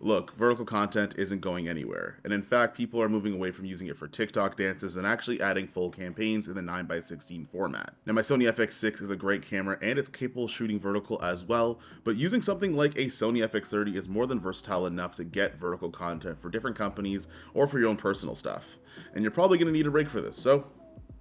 Look, vertical content isn't going anywhere, and in fact, people are moving away from using it for TikTok dances and actually adding full campaigns in the 9x16 format. Now, my Sony FX6 is a great camera and it's capable of shooting vertical as well, but using something like a Sony FX30 is more than versatile enough to get vertical content for different companies or for your own personal stuff. And you're probably going to need a rig for this, so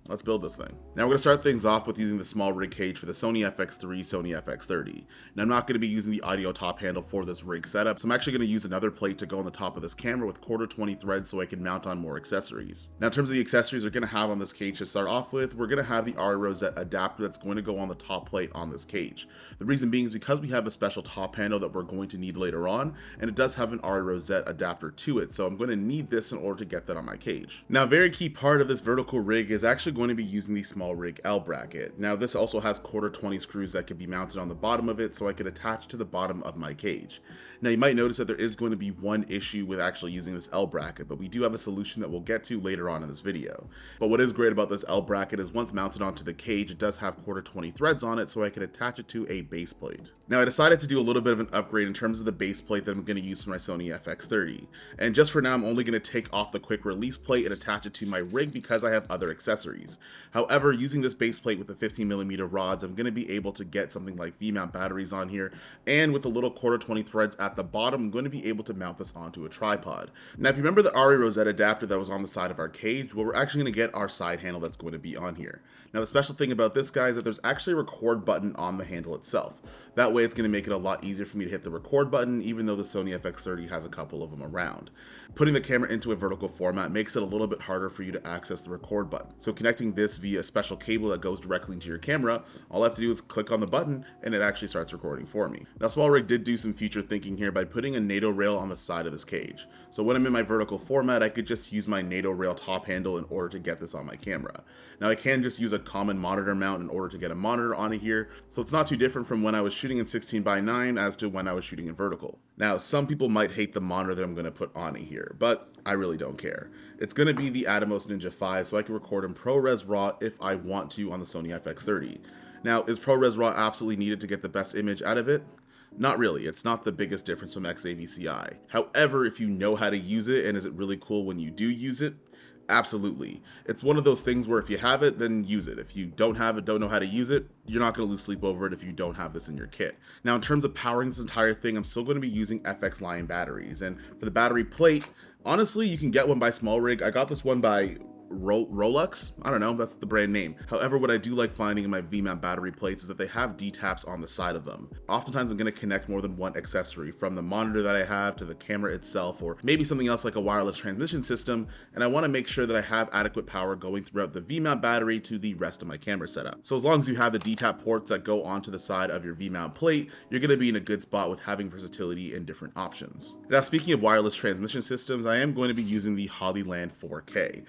let's build this thing. Now we're going to start things off with using the small rig cage for the Sony FX3, Sony FX30. Now I'm not going to be using the audio top handle for this rig setup, so I'm actually going to use another plate to go on the top of this camera with 1/4 threads so I can mount on more accessories. Now in terms of the accessories we're going to have on this cage to start off with, we're going to have the RE rosette adapter that's going to go on the top plate on this cage. The reason being is because we have a special top handle that we're going to need later on, and it does have an RE rosette adapter to it, so I'm going to need this in order to get that on my cage. Now a very key part of this vertical rig is actually going to be using the small rig L bracket. Now this also has 1/4 screws that can be mounted on the bottom of it so I can attach to the bottom of my cage. Now you might notice that there is going to be one issue with actually using this L bracket, but we do have a solution that we'll get to later on in this video. But what is great about this L bracket is once mounted onto the cage, it does have 1/4 threads on it so I can attach it to a base plate. Now I decided to do a little bit of an upgrade in terms of the base plate that I'm going to use for my Sony FX30. And just for now, I'm only going to take off the quick release plate and attach it to my rig because I have other accessories. However, using this base plate with the 15mm rods, I'm going to be able to get something like V-mount batteries on here, and with the little 1/4 threads at the bottom, I'm going to be able to mount this onto a tripod. Now, if you remember the RE rosette adapter that was on the side of our cage, well, we're actually going to get our side handle that's going to be on here. Now, the special thing about this, guy, is that there's actually a record button on the handle itself. That way, it's going to make it a lot easier for me to hit the record button, even though the Sony FX30 has a couple of them around. Putting the camera into a vertical format makes it a little bit harder for you to access the record button. So connecting this via a special cable that goes directly into your camera, all I have to do is click on the button and it actually starts recording for me. Now, SmallRig did do some future thinking here by putting a NATO rail on the side of this cage. So when I'm in my vertical format, I could just use my NATO rail top handle in order to get this on my camera. Now, I can just use a common monitor mount in order to get a monitor onto here, so it's not too different from when I was shooting in 16:9 as to when I was shooting in vertical. Now, some people might hate the monitor that I'm going to put on here, but I really don't care. It's going to be the Atomos Ninja 5, so I can record in ProRes RAW if I want to on the Sony FX30. Now, is ProRes RAW absolutely needed to get the best image out of it? Not really. It's not the biggest difference from XAVCI. However, if you know how to use it, and is it really cool when you do use it? Absolutely. It's one of those things where if you have it, then use it. If you don't have it, don't know how to use it, you're not going to lose sleep over it if you don't have this in your kit. Now, in terms of powering this entire thing, I'm still going to be using FX Lion batteries. And for the battery plate, honestly, you can get one by SmallRig. I got this one by Rolux? I don't know, that's the brand name. However, what I do like finding in my V-mount battery plates is that they have D-taps on the side of them. Oftentimes I'm going to connect more than one accessory, from the monitor that I have to the camera itself, or maybe something else like a wireless transmission system, and I want to make sure that I have adequate power going throughout the V-mount battery to the rest of my camera setup. So as long as you have the D-tap ports that go onto the side of your V-mount plate, you're going to be in a good spot with having versatility in different options. Now, speaking of wireless transmission systems, I am going to be using the Hollyland 4K.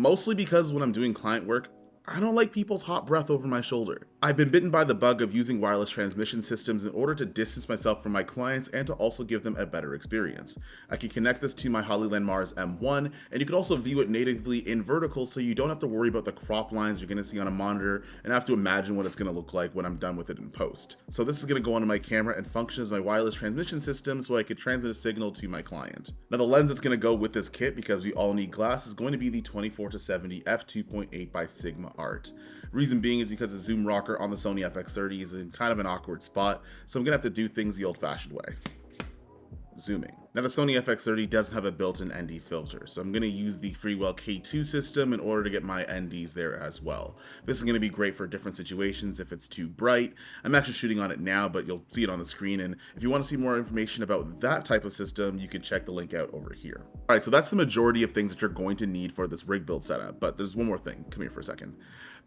Mostly because when I'm doing client work, I don't like people's hot breath over my shoulder. I've been bitten by the bug of using wireless transmission systems in order to distance myself from my clients and to also give them a better experience. I can connect this to my Hollyland Mars M1, and you can also view it natively in vertical so you don't have to worry about the crop lines you're going to see on a monitor and have to imagine what it's going to look like when I'm done with it in post. So this is going to go onto my camera and function as my wireless transmission system so I could transmit a signal to my client. Now the lens that's going to go with this kit, because we all need glass, is going to be the 24-70 f2.8 by Sigma Art. Reason being is because the zoom rocker on the Sony FX30 is in kind of an awkward spot, so I'm gonna have to do things the old-fashioned way. Zooming. Now the Sony FX30 doesn't have a built-in ND filter, so I'm going to use the Freewell K2 system in order to get my NDs there as well. This is going to be great for different situations if it's too bright. I'm actually shooting on it now, but you'll see it on the screen, and if you want to see more information about that type of system, you can check the link out over here. Alright, so that's the majority of things that you're going to need for this rig build setup, but there's one more thing. Come here for a second.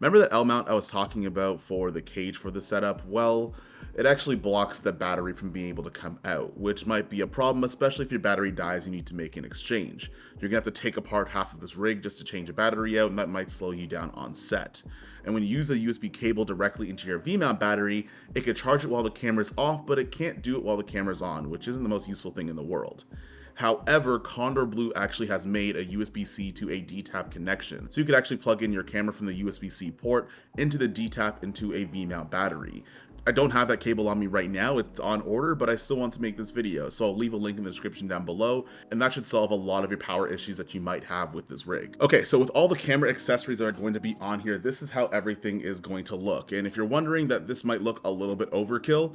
Remember that L mount I was talking about for the cage for the setup? Well, it actually blocks the battery from being able to come out, which might be a problem, especially if your battery dies and you need to make an exchange. You're gonna have to take apart half of this rig just to change a battery out, and that might slow you down on set. And when you use a USB cable directly into your V-mount battery, it can charge it while the camera's off, but it can't do it while the camera's on, which isn't the most useful thing in the world. However, Condor Blue actually has made a USB-C to a D-tap connection. So you could actually plug in your camera from the USB-C port into the D-tap into a V-mount battery. I don't have that cable on me right now, it's on order, but I still want to make this video, so I'll leave a link in the description down below, and that should solve a lot of your power issues that you might have with this rig. Okay, so with all the camera accessories that are going to be on here, this is how everything is going to look, and if you're wondering that this might look a little bit overkill,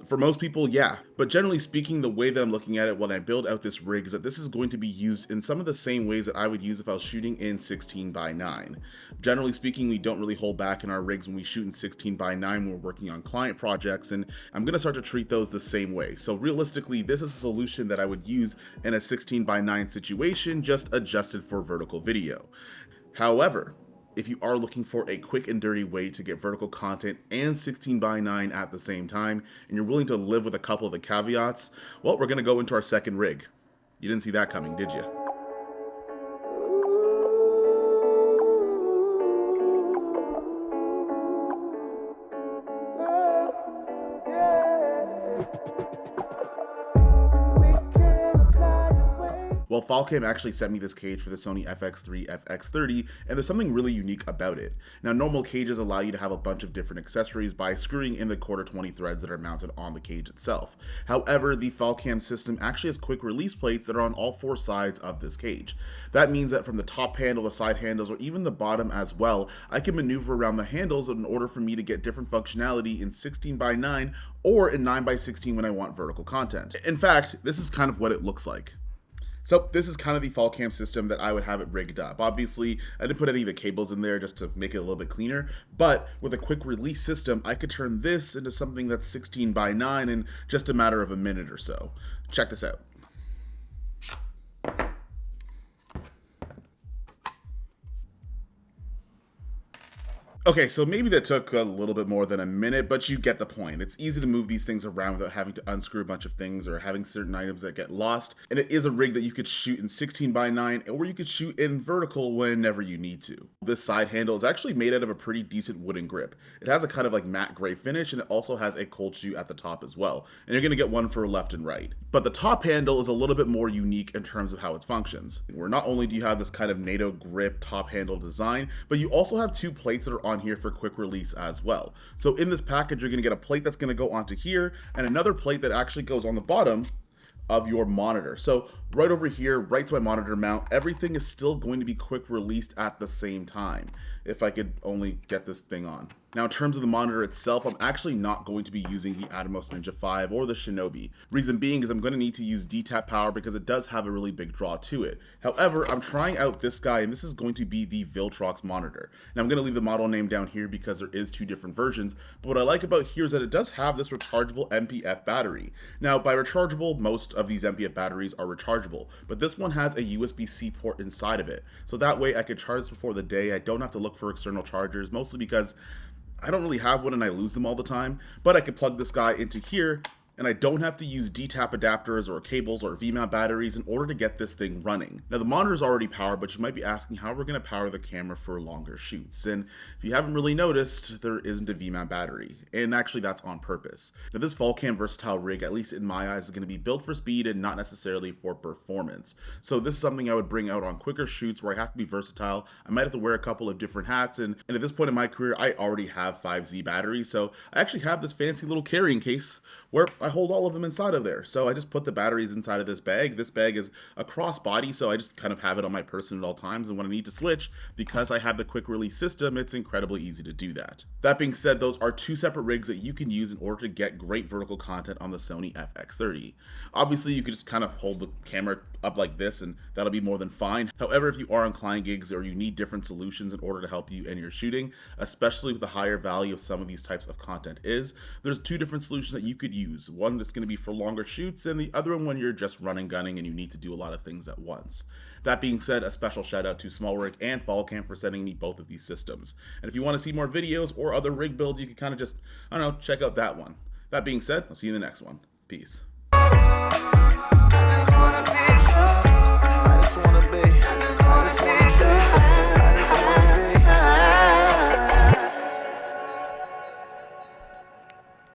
for most people, yeah. But generally speaking, the way that I'm looking at it when I build out this rig is that this is going to be used in some of the same ways that I would use if I was shooting in 16:9. Generally speaking, we don't really hold back in our rigs when we shoot in 16:9 when we're working on client projects, and I'm gonna start to treat those the same way. So realistically, this is a solution that I would use in a 16:9 situation, just adjusted for vertical video. However, if you are looking for a quick and dirty way to get vertical content and 16:9 at the same time, and you're willing to live with a couple of the caveats, well, we're gonna go into our second rig. You didn't see that coming, did you? Well, Falcam actually sent me this cage for the Sony FX3 FX30, and there's something really unique about it. Now, normal cages allow you to have a bunch of different accessories by screwing in the 1/4 threads that are mounted on the cage itself. However, the Falcam system actually has quick release plates that are on all 4 sides of this cage. That means that from the top handle, the side handles, or even the bottom as well, I can maneuver around the handles in order for me to get different functionality in 16:9 or in 9:16 when I want vertical content. In fact, this is kind of what it looks like. So this is kind of the Falcam system that I would have it rigged up. Obviously, I didn't put any of the cables in there just to make it a little bit cleaner, but with a quick release system, I could turn this into something that's 16:9 in just a matter of a minute or so. Check this out. Okay, so maybe that took a little bit more than a minute, but you get the point. It's easy to move these things around without having to unscrew a bunch of things or having certain items that get lost. And it is a rig that you could shoot in 16:9 or you could shoot in vertical whenever you need to. This side handle is actually made out of a pretty decent wooden grip. It has a kind of like matte gray finish, and it also has a cold shoe at the top as well. And you're gonna get one for left and right. But the top handle is a little bit more unique in terms of how it functions. Where not only do you have this kind of NATO grip top handle design, but you also have 2 plates that are on here for quick release as well. So in this package, you're gonna get a plate that's gonna go onto here and another plate that actually goes on the bottom of your monitor. So right over here, right to my monitor mount, everything is still going to be quick released at the same time. If I could only get this thing on. Now, in terms of the monitor itself, I'm actually not going to be using the Atomos Ninja 5 or the Shinobi. Reason being is I'm going to need to use D-tap power because it does have a really big draw to it. However, I'm trying out this guy, and this is going to be the Viltrox monitor. Now, I'm going to leave the model name down here because there is 2 different versions, but what I like about here is that it does have this rechargeable MPF battery. Now, by rechargeable, most of these MPF batteries are rechargeable, but this one has a USB-C port inside of it. So that way I could charge this before the day. I don't have to look for external chargers, mostly because I don't really have one and I lose them all the time, but I could plug this guy into here and I don't have to use D-tap adapters or cables or V-mount batteries in order to get this thing running. Now the monitor is already powered, but you might be asking how we're going to power the camera for longer shoots. And if you haven't really noticed, there isn't a V-mount battery. And actually that's on purpose. Now this Falcam versatile rig, at least in my eyes, is going to be built for speed and not necessarily for performance. So this is something I would bring out on quicker shoots where I have to be versatile. I might have to wear a couple of different hats. And at this point in my career, I already have 5Z batteries. So I actually have this fancy little carrying case where I hold all of them inside of there. So I just put the batteries inside of this bag. This bag is a crossbody, so I just kind of have it on my person at all times. And when I need to switch, because I have the quick release system, it's incredibly easy to do that. That being said, those are 2 separate rigs that you can use in order to get great vertical content on the Sony FX30. Obviously, you could just kind of hold the camera up like this and that'll be more than fine. However, if you are on client gigs or you need different solutions in order to help you in your shooting, especially with the higher value of some of these types of content there's 2 different solutions that you could use. One that's going to be for longer shoots and the other one when you're just running gunning and you need to do a lot of things at once. That being said, a special shout out to smallrig and Falcam for sending me both of these systems. And if you want to see more videos or other rig builds, you can kind of just, I don't know, check out that one. That being said, I'll see you in the next one. Peace.